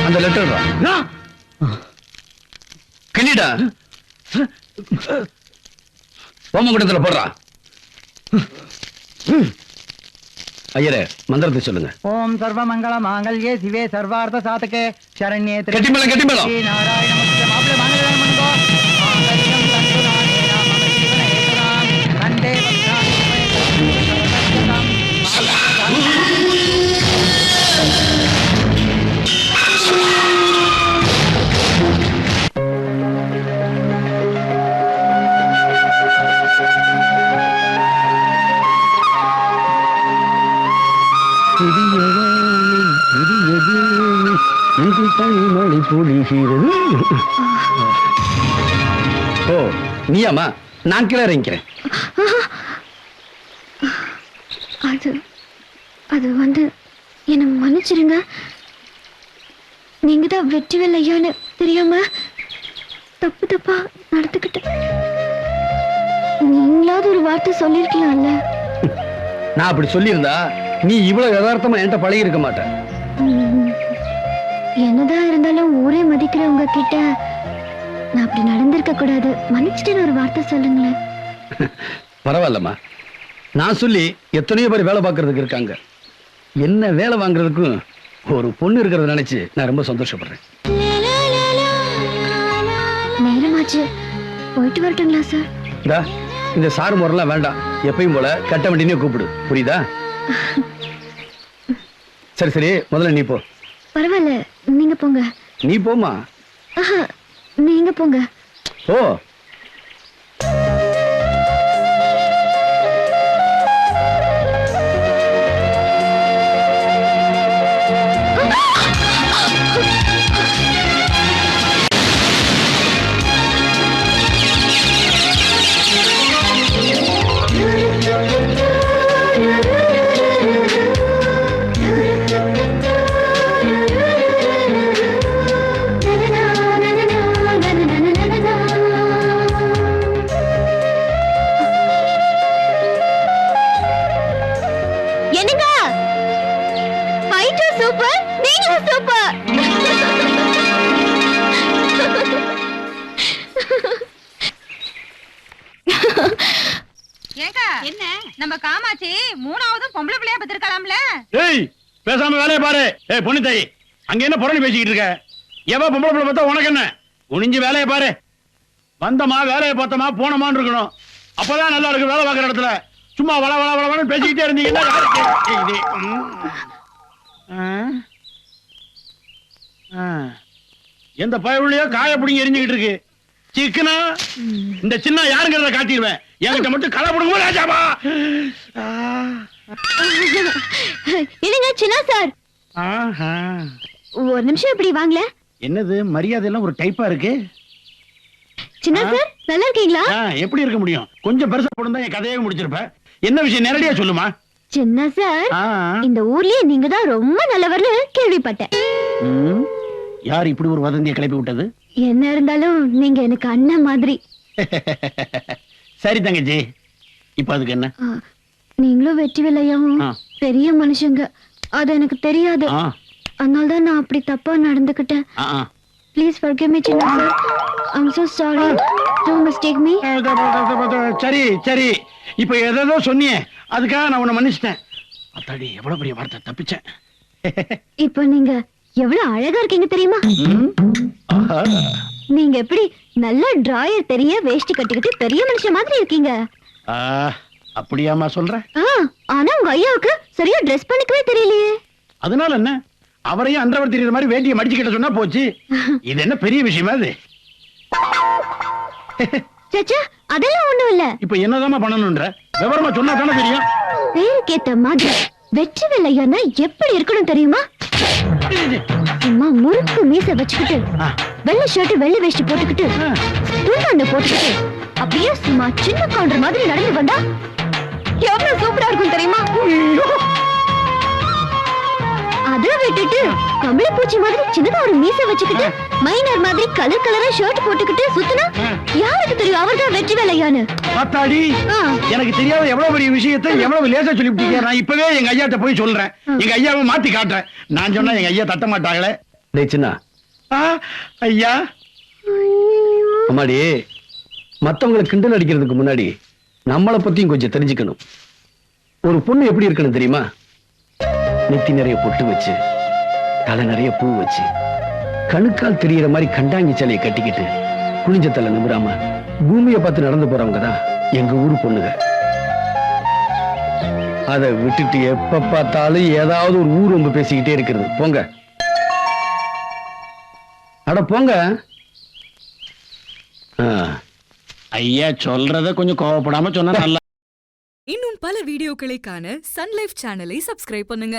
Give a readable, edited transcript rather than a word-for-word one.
அந்த லெட்டர் கிளிடா ஓமகுடத்துல போடுறா. ஐயரே மந்திரத்தை சொல்லுங்க. ஓம் சர்வ மங்கள மாங்கல்யே சிவே சர்வார்த்த சாதகே சரண்யே கெட்டிமேளம் கெட்டிமேளம். நாராயண நமஸ்தே மாப்ள மாங்கல்யம் மனதோ மாங்கல்யம் தந்து நானேனா மம ஜீவன ஹேதுனாம் வந்தே வந்தாமி ஓ நீயாமா? நான் கீழே இறங்கிக்கிறேன். அது வந்து என்ன மன்னிச்சிருங்க. நீங்க தான் வெற்றிவேல் ஐயான்னு தெரியாம தப்பு தப்பா நடந்துக்கிட்டேன். நீங்களாவது ஒரு வார்த்தை சொல்லிருக்கலாம்ல. நான் அப்படி சொல்லியிருந்தா நீ இவ்வளவு யதார்த்தமா என்கிட்ட பழகி இருக்க மாட்டேன். என்னதான் இருந்தாலும் ஊரே மதிக்கிறவங்க கிட்ட நான் அப்படி நடந்திருக்க கூடாது. மன்னிச்சுட்டு ஒரு வார்த்தை சொல்லுங்களேன். பரவாயில்லம்மா. நான் சொல்லி எத்தனையோ பேர் வேலை பார்க்கறதுக்கு இருக்காங்க. என்ன வேலை வாங்குறதுக்கும் ஒரு பொண்ணு இருக்கிறத நினைச்சு நான் ரொம்ப சந்தோஷப்படுறேன். நேரமாச்சு, போயிட்டு வரட்டுங்களா சார்? இந்த சாரு முறைலாம் வேண்டாம். எப்பயும் போல கட்ட வண்டினே கூப்பிடு, புரியுதா? சரி சரி, முதல்ல நீ போ. பரவாயில்ல, நீங்க போங்க. நீ போமா. நீங்க போங்க. ஓ நம்ம காமாட்சி மூணாவது பொம்பளை பிள்ளையா பத்திருக்கலாம்ல. ஏய் பேசாம வேலையை பாரு. ஏய் பொண்ணு தாயி, அங்க என்ன புரணி பேசிக்கிட்டு இருக்க? எவ பொம்பளை பிள்ளை பார்த்தா உனக்கு என்ன? குனிஞ்சு வேலையை பாரு. வந்தமா வேலையை பார்த்தமா போனமான்னு இருக்கணும். அப்பதான் நல்லா இருக்கு வேலை பார்க்குற இடத்துல. சும்மா வள வள வளன்னு பேசிக்கிட்டே இருந்தீங்கன்னா எந்த பயவுள்ளையோ காய பிடிங்க எரிஞ்சுக்கிட்டு இருக்கு. சிக்கனா இந்த சின்ன யாருங்கிறத காட்டிடுவேன். என்கிட்ட மட்டும் களை பிடுங்க ராஜாபா. இல்லைங்க சின்ன சார், ஒரு நிமிஷம் இப்படி வாங்கல. என்னது மரியாதை எல்லாம் ஒரு டைப்பா இருக்கு? சின்ன சார் நல்லா இருக்கீங்களா? எப்படி இருக்க முடியும்? கொஞ்சம் பெருசா போடுந்தா என் கதையே முடிச்சிருப்ப. என்ன விஷயம் நேரடியா சொல்லுமா. சின்ன சார், இந்த ஊர்லயே நீங்க தான் ரொம்ப நல்லவர்னு கேள்விப்பட்டேன். யார் இப்படி ஒரு வதந்தியை கிளப்பி விட்டது? என்ன இருந்தாலும் நீங்க எனக்கு அண்ணன் மாதிரி. சரி தங்கச்சி, இப்ப அதுக்கு என்ன? நீங்களும் வெற்றிவேல் ஐயாவும் பெரிய மனுஷங்க, அது எனக்கு தெரியாது. அதனாலதான் நான் அப்படி தப்பா நடந்துக்கிட்டேன். Please forgive me சின்ன sir. I'm so sorry. Don't mistake me. சரி சரி, இப்ப ஏதோ சொன்னியே, அதுக்காக நான் உன்னை மன்னிச்சிட்டேன். அத்தாடி எவ்வளவு பெரிய வார்த்தை தப்பிச்சேன். இப்ப நீங்க எவ்வளவு அழகா இருக்கீங்க தெரியுமா? நீங்க எப்படி நல்ல டிராயர் தெரிய வேஷ்டி கட்டிக்கிட்டு பெரிய மனுஷன் மாதிரி இருக்கீங்க. அப்படியாமா சொல்ற? ஆனா உங்க ஐயாவுக்கு சரியா ட்ரெஸ் பண்ணிக்கவே தெரியலையே. அதனால என்ன? அவரையும் அன்றவர் தெரியுற மாதிரி வேட்டியை மடிச்சுக்கிட்ட சொன்னா போச்சு. இது என்ன பெரிய விஷயமா இது? சச்சா, அதெல்லாம் ஒண்ணும் இல்ல. இப்ப என்னதாமா பண்ணணும்ன்ற விவரமா சொன்னா தானே தெரியும். பேருக்கேத்த மாதிரி வெற்றிவேல் ஐயானா எப்படி இருக்கணும் தெரியுமா? சும்மா முறுக்கு மீச வச்சுக்கிட்டு, வெள்ளை ஷர்ட் வெள்ளை வேஷ்டி போட்டுக்கிட்டு, துண்டாண்ட போட்டுக்கிட்டு, அப்படியே சும்மா சின்ன கவுண்டர் மாதிரி நடந்து வந்தா எவ்வளவு சூப்பரா இருக்கும் தெரியுமா? அது விட்டுட்டு கமலப்பூச்சி மாதிரி சின்னதா ஒரு மீசை வச்சுக்கிட்டு மைனர் மாதிரி கலர் கலரா ஷர்ட் போட்டுக்கிட்டு சுத்தினா யாருக்கு தெரியும் அவர்தான் வெற்றி வேலையான்னு? பாத்தாடி, எனக்கு தெரியாத எவ்வளவு பெரிய விஷயத்தை எவ்வளவு லேசா சொல்லிவிட்டீங்க. நான் இப்பவே எங்க ஐயாட்ட போய் சொல்றேன். எங்க ஐயாவை மாத்தி காட்டுறேன். நான் சொன்னா எங்க ஐயா தட்ட மாட்டாங்களே. டேய் சின்னா, ஐயா அம்மாடி, மத்தவங்களை கிண்டல் அடிக்கிறதுக்கு முன்னாடி நம்மளை பத்தியும் கொஞ்சம் தெரிஞ்சுக்கணும். ஒரு பொண்ணு எப்படி இருக்கணும் தெரியுமா? நெத்தி நிறைய பொட்டு வச்சு, தலை நிறைய பூ வச்சு, கணுக்கால் தெரியற மாதிரி கண்டாங்கி சிலையை கட்டிக்கிட்டு குனிஞ்ச தலை நிமிராம பூமியை பார்த்து நடந்து போறவங்க தான் எங்க ஊரு பொண்ணுங்க. அதை விட்டுட்டு எப்ப பார்த்தாலும் ஏதாவது ஒரு ஊர் ரொம்ப பேசிக்கிட்டே இருக்கிறது. போங்க, அட போங்க. ஐயா சொல்றத கொஞ்சம் கோவப்படாம சொன்னா நல்லா. இன்னும் பல வீடியோக்களை காண சன் லைஃப் சேனலை சப்ஸ்கிரைப் பண்ணுங்க.